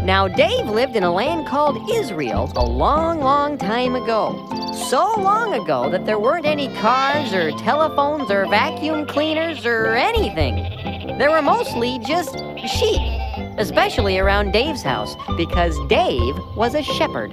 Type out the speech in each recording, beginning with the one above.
Now, Dave lived in a land called Israel a long, long time ago. So long ago that there weren't any cars or telephones or vacuum cleaners or anything. There were mostly just sheep, especially around Dave's house, because Dave was a shepherd.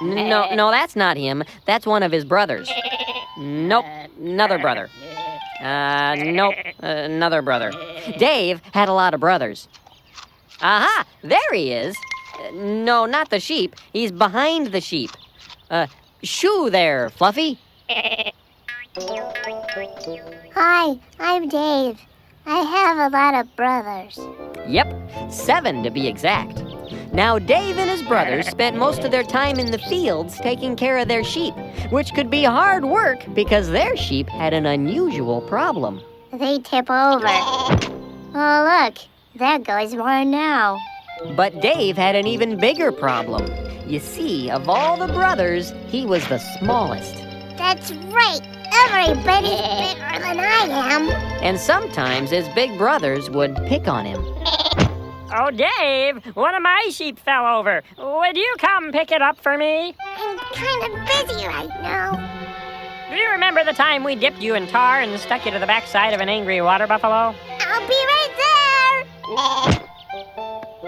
No, that's not him. That's one of his brothers. Nope, another brother. Nope, another brother. Dave had a lot of brothers. Aha, there he is. No, not the sheep. He's behind the sheep. Shoo there, Fluffy. Hi, I'm Dave. I have a lot of brothers. Yep, 7 to be exact. Now, Dave and his brothers spent most of their time in the fields taking care of their sheep, which could be hard work because their sheep had an unusual problem. They tip over. Oh, look, there goes one now. But Dave had an even bigger problem. You see, of all the brothers, he was the smallest. That's right. Everybody's bigger than I am. And sometimes his big brothers would pick on him. Oh, Dave, one of my sheep fell over. Would you come pick it up for me? I'm kind of busy right now. Do you remember the time we dipped you in tar and stuck you to the backside of an angry water buffalo? I'll be right there.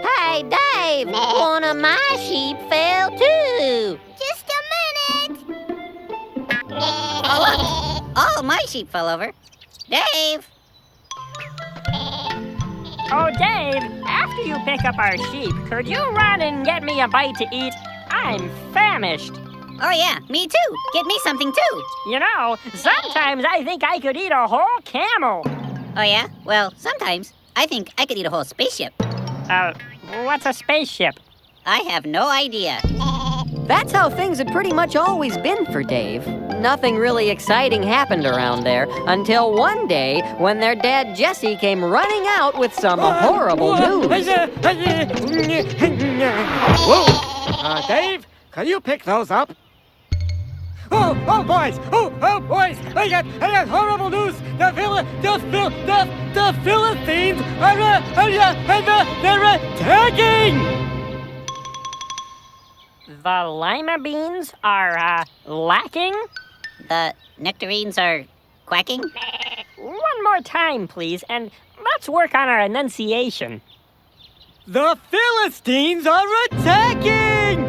Hey, Dave, one of my sheep fell too. Just a minute. All my sheep fell over. Dave! Oh, Dave, after you pick up our sheep, could you run and get me a bite to eat? I'm famished. Oh yeah, me too. Get me something too. You know, sometimes I think I could eat a whole camel. Oh yeah? Well, sometimes I think I could eat a whole spaceship. What's a spaceship? I have no idea. That's how things had pretty much always been for Dave. Nothing really exciting happened around there until one day when their dad Jesse came running out with some horrible news. Whoa! Dave, can you pick those up? Oh, boys! Oh, boys! I got horrible news! The Philistines they're attacking! The lima beans are, lacking? The nectarines are quacking? One more time, please, and let's work on our enunciation. The Philistines are attacking!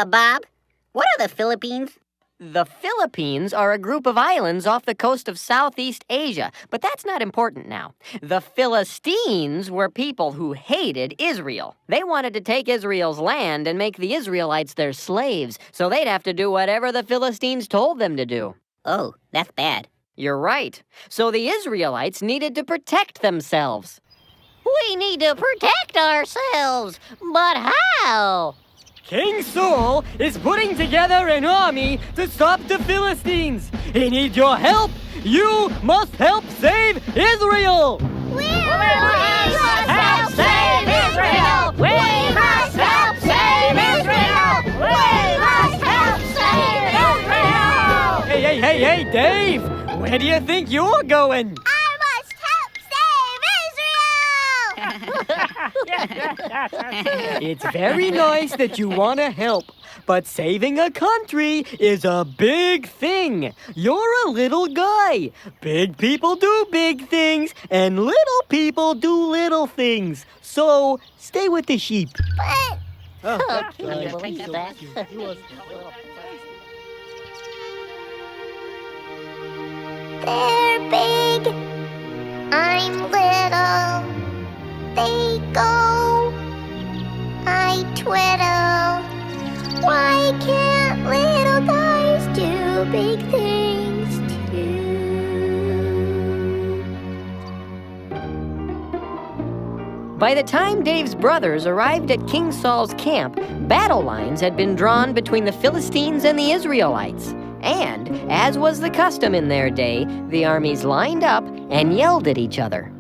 Bob, what are the Philippines? The Philippines are a group of islands off the coast of Southeast Asia, but that's not important now. The Philistines were people who hated Israel. They wanted to take Israel's land and make the Israelites their slaves, so they'd have to do whatever the Philistines told them to do. Oh, that's bad. You're right. So the Israelites needed to protect themselves. We need to protect ourselves, but how? King Saul is putting together an army to stop the Philistines. He needs your help. You must help save Israel. We must help save Israel. We must help save Israel. We must help save Israel. Hey, Dave. Where do you think you're going? I must help save Israel. It's very nice that you want to help, but saving a country is a big thing. You're a little guy. Big people do big things, and little people do little things. So stay with the sheep. But Can you believe that? they're big. I'm little. They go. I twiddle. Why can't little guys do big things too? By the time Dave's brothers arrived at King Saul's camp, battle lines had been drawn between the Philistines and the Israelites. And, as was the custom in their day, the armies lined up and yelled at each other.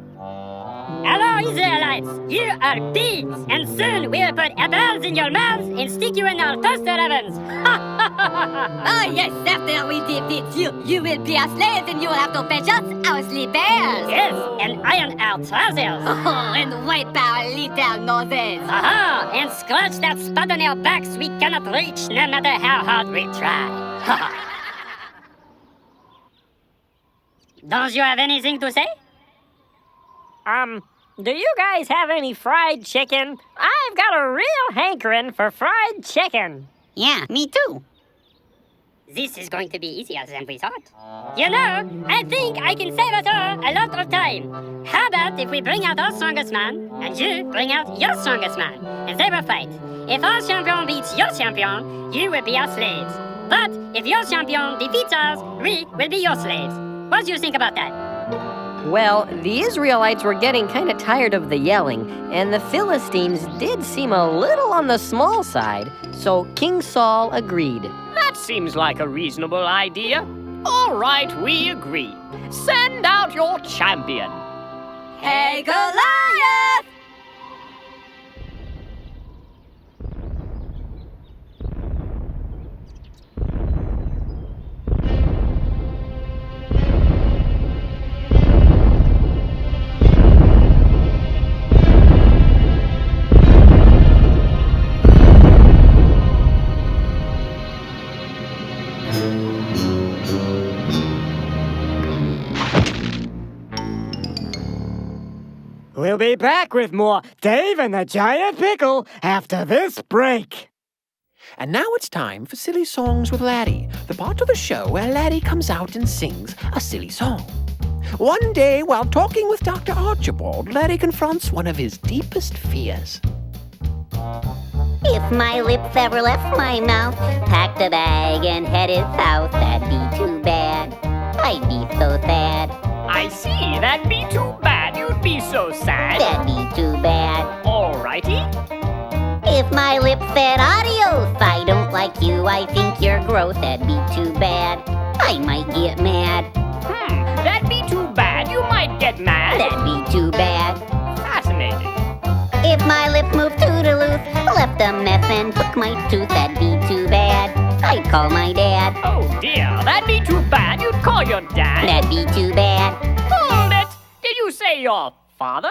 Hello, Israelites. You are pigs, and soon we'll put apples in your mouths and stick you in our toaster ovens. Oh, yes, after we defeat you, you will be our slaves and you will have to fetch us our slippers. Yes, and iron our trousers. Oh, and wipe our little noses. Aha! And scratch that spot on our backs we cannot reach no matter how hard we try. Don't you have anything to say? Do you guys have any fried chicken? I've got a real hankering for fried chicken. Yeah, me too. This is going to be easier than we thought. You know, I think I can save us all a lot of time. How about if we bring out our strongest man, and you bring out your strongest man, and they will fight. If our champion beats your champion, you will be our slaves. But if your champion defeats us, we will be your slaves. What do you think about that? Well, the Israelites were getting kind of tired of the yelling, and the Philistines did seem a little on the small side, so King Saul agreed. That seems like a reasonable idea. All right, we agree. Send out your champion. Hey, Goliath! We'll be back with more Dave and the Giant Pickle after this break. And now it's time for Silly Songs with Laddie, the part of the show where Laddie comes out and sings a silly song. One day, while talking with Dr. Archibald, Laddie confronts one of his deepest fears. If my lips ever left my mouth, packed a bag and headed south, that'd be too bad. I'd be so sad. I see, that'd be too bad. You'd be so sad. That'd be too bad. Alrighty. If my lips said adios, I don't like you, I think you're gross, that'd be too bad. I might get mad. That'd be too bad. You might get mad. That'd be too bad. Fascinating. If my lips moved toodaloo, left a mess and took my tooth, that'd be too bad. I'd call my dad. Oh dear, that'd be too bad. You'd call your dad. That'd be too bad. Hold it! Did you say your father?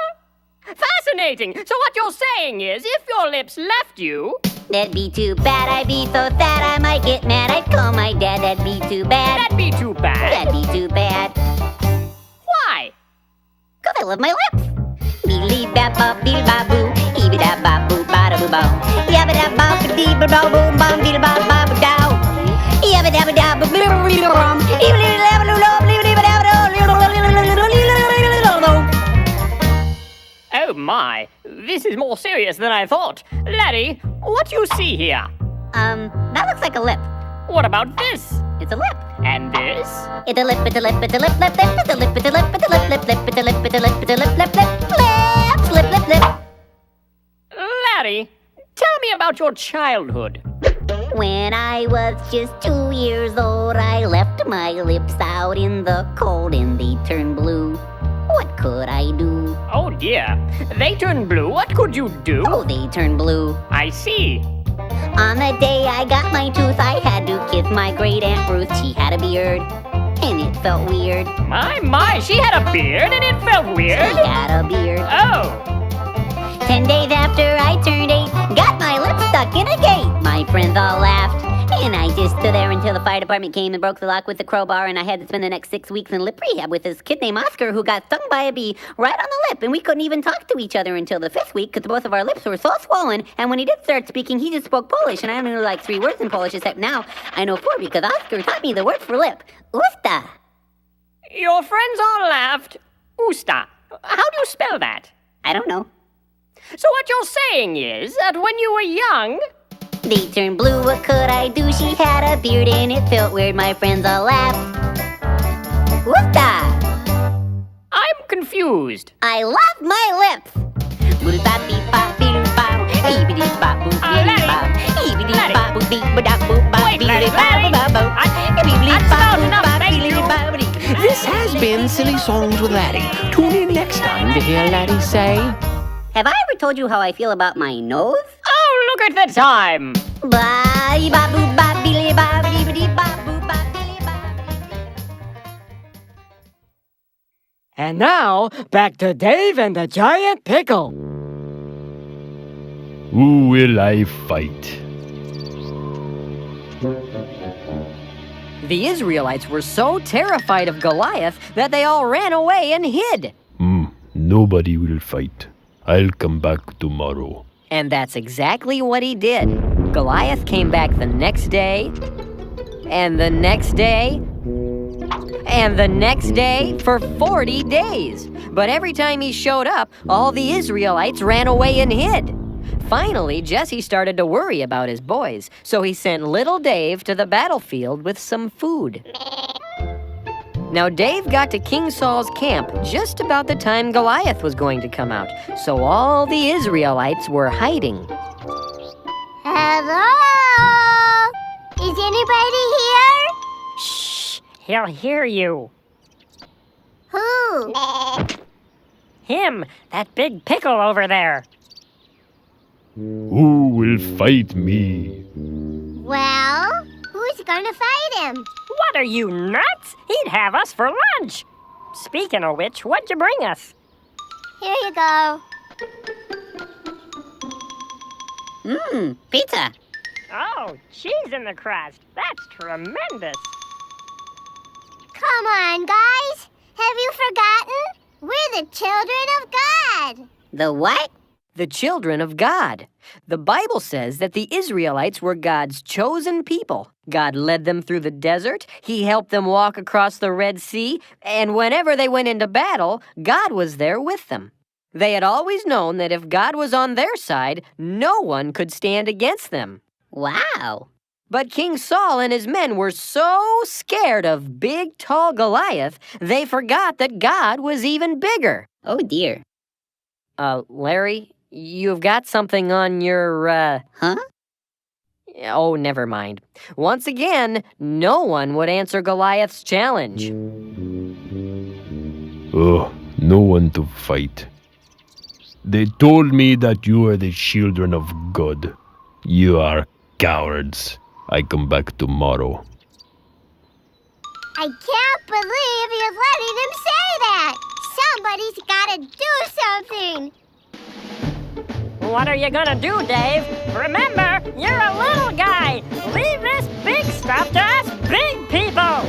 Fascinating. So what you're saying is, if your lips left you... That'd be too bad. I'd be so sad I might get mad. I'd call my dad. That'd be too bad. That'd be too bad. That'd be too bad. Why? 'Cause I love my lips. Beely bap bop beely bop boo. Eeby da bop boo ba da boo bow. Yabba da bop ba dee ba bow boom bum beely bop bop dow. Yabba dabba da ba boo boo bum. Eeby da ba loo loo blee ba da ba Oh my, this is more serious than I thought. Laddie, what do you see here? That looks like a lip. What about this? It's a lip. And this? It's a lip, it's a lip, it's a lip, lip, lip, it's a lip, it's a lip, it's a lip, lip, lip, it's a lip, it's a lip, it's a lip, lip, lip, lip, lip, lip. Laddie, tell me about your childhood. When I was just 2 years old, I left my lips out in the cold and they turned blue. What could I do? Oh dear, they turned blue. What could you do? Oh, they turned blue. I see. On the day I got my tooth, I had to kiss my great Aunt Ruth. She had a beard, and it felt weird. My, she had a beard and it felt weird. She had a beard. Oh. 10 days after I turned 8, got my lips stuck in a gate. My friends all laughed, and I just stood there until the fire department came and broke the lock with the crowbar, and I had to spend the next 6 weeks in lip rehab with this kid named Oscar who got stung by a bee right on the lip, and we couldn't even talk to each other until the 5th week because both of our lips were so swollen, and when he did start speaking, he just spoke Polish, and I only knew like 3 words in Polish, except now I know 4 because Oscar taught me the word for lip. Usta. Your friends all laughed. Usta. How do you spell that? I don't know. So what you're saying is that when you were young... They turned blue, what could I do? She had a beard and it felt weird, my friends all laughed. Usta! I'm confused. I love my lips! That's about enough, thank you. This has been Silly Songs with Laddie. Tune in next time to hear Laddie say... Have I ever told you how I feel about my nose? Oh, look at the time! And now, back to Dave and the Giant Pickle. Who will I fight? The Israelites were so terrified of Goliath that they all ran away and hid. Nobody will fight. I'll come back tomorrow. And that's exactly what he did. Goliath came back the next day, and the next day, and the next day for 40 days. But every time he showed up, all the Israelites ran away and hid. Finally, Jesse started to worry about his boys, so he sent little Dave to the battlefield with some food. Now, Dave got to King Saul's camp just about the time Goliath was going to come out, so all the Israelites were hiding. Hello? Is anybody here? Shh! He'll hear you. Who? Him! That big pickle over there. Who will fight me? Well, who's gonna fight him? What are you, nuts? He'd have us for lunch. Speaking of which, what'd you bring us? Here you go. Pizza. Oh, cheese in the crust. That's tremendous. Come on, guys. Have you forgotten? We're the children of God. The what? The children of God. The Bible says that the Israelites were God's chosen people. God led them through the desert. He helped them walk across the Red Sea. And whenever they went into battle, God was there with them. They had always known that if God was on their side, no one could stand against them. Wow. But King Saul and his men were so scared of big, tall Goliath, they forgot that God was even bigger. Oh, dear. Larry, you've got something on your, Huh? Oh, never mind. Once again, no one would answer Goliath's challenge. Oh, no one to fight. They told me that you are the children of God. You are cowards. I come back tomorrow. I can't believe you're letting him say that. Somebody's gotta do something. What are you gonna do, Dave? Remember, you're a little guy. Leave this big stuff to us big people.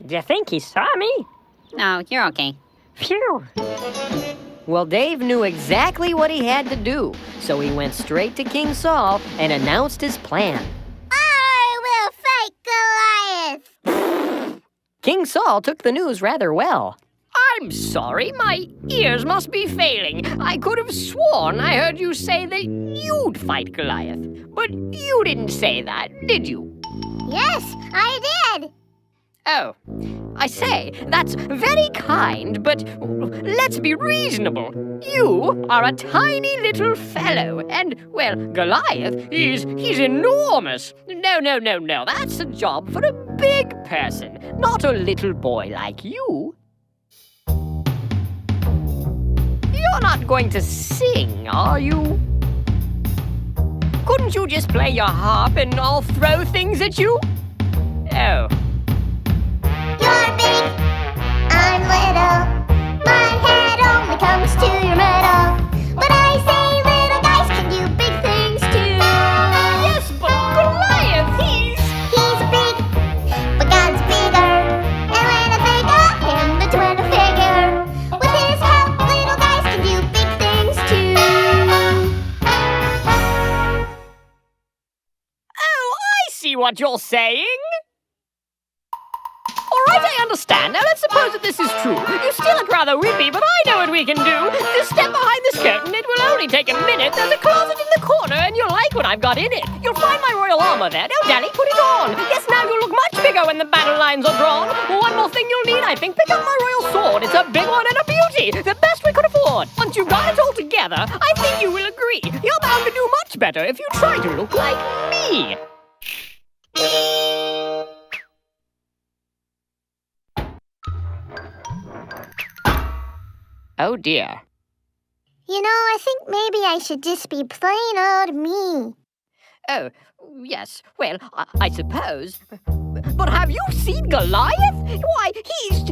Do you think he saw me? No, you're okay. Phew. Well, Dave knew exactly what he had to do, so he went straight to King Saul and announced his plan. I will fight Goliath. King Saul took the news rather well. I'm sorry, my ears must be failing. I could have sworn I heard you say that you'd fight Goliath. But you didn't say that, did you? Yes, I did. Oh, I say, that's very kind, but let's be reasonable. You are a tiny little fellow, and, well, Goliath, he's enormous. No, that's a job for a big person, not a little boy like you. You're not going to sing, are you? Couldn't you just play your harp and I'll throw things at you? Oh. You're big, I'm little. My head only comes to your middle. But I say little guys can do big things too. Yes, but Goliath, he's big, but God's bigger. And when I think of him, that's when I figure. With his help, little guys can do big things too. Oh, I see what you're saying. All right, I understand. Now, let's suppose that this is true. You still look rather weepy, but I know what we can do. Just step behind this curtain. It will only take a minute. There's a closet in the corner, and you'll like what I've got in it. You'll find my royal armor there. No, Daddy, put it on. Yes, now you'll look much bigger when the battle lines are drawn. One more thing you'll need, I think. Pick up my royal sword. It's a big one and a beauty. The best we could afford. Once you've got it all together, I think you will agree. You're bound to do much better if you try to look like me. Oh dear. You know, I think maybe I should just be plain old me. Oh, yes. Well, I suppose. But have you seen Goliath? Why, he's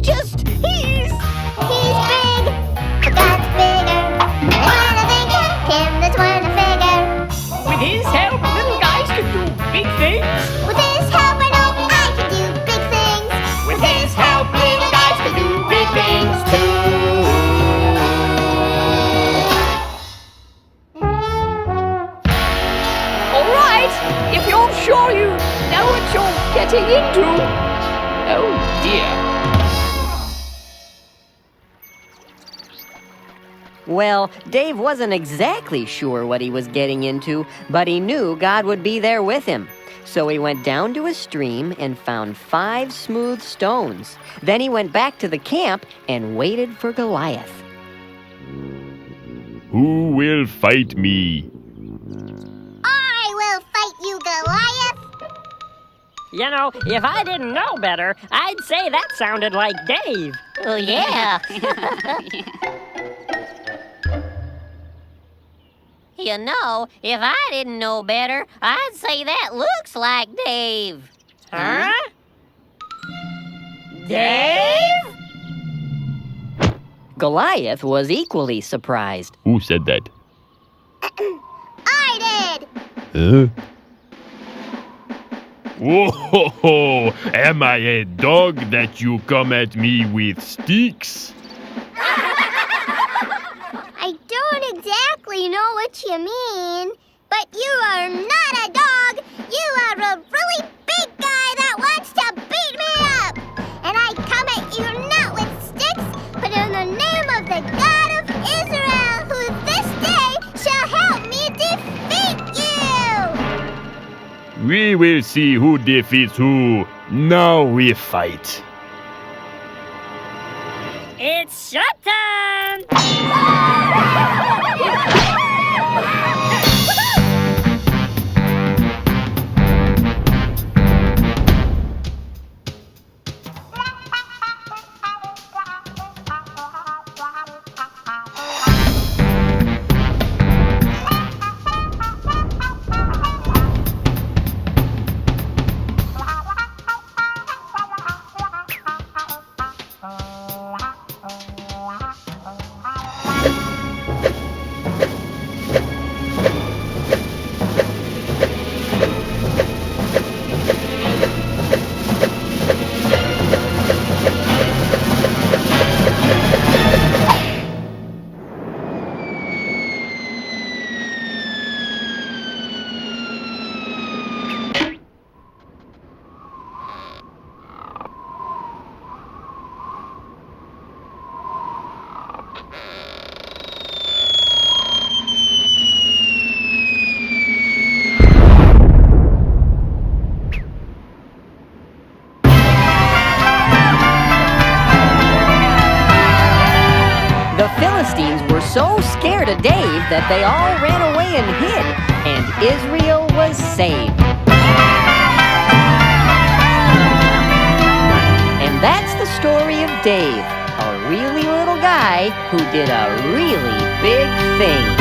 just. He's big, but that's bigger. And when I think of him, that's when I figure. With his help, little guys can do big things. With his help, I know I can do big things. With his help, little guys can do big things too. All right, if you're sure you know what you're getting into. Oh dear. Well, Dave wasn't exactly sure what he was getting into, but he knew God would be there with him. So he went down to a stream and found 5 smooth stones. Then he went back to the camp and waited for Goliath. Who will fight me? I will fight you, Goliath. You know, if I didn't know better, I'd say that sounded like Dave. Oh, yeah. You know, if I didn't know better, I'd say that looks like Dave. Huh? Dave? Goliath was equally surprised. Who said that? I did. Huh? Whoa! Am I a dog that you come at me with sticks? I don't exactly know what you mean, but you are not a dog. You are a really big guy that wants to beat me up. And I come at you not with sticks, but in the name of the God of Israel, who this day shall help me defeat you. We will see who defeats who. Now we fight. It's showtime! The Philistines were so scared of Dave that they all ran away and hid, and Israel was saved. And that's the story of Dave, a really little guy who did a really big thing.